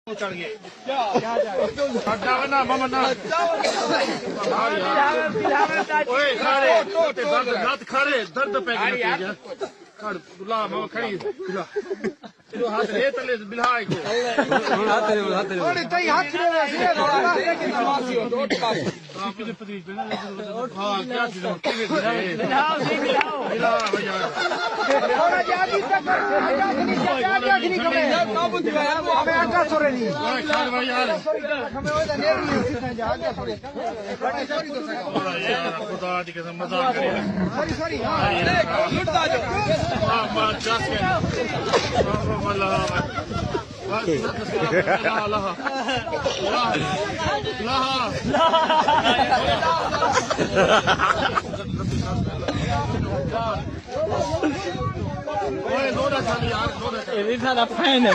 चढ़ गए खड़े दर्द पे हाथ ले तले बिल्हा को हाँ क्या खुदा की कसम मजाक ये सारा फैन है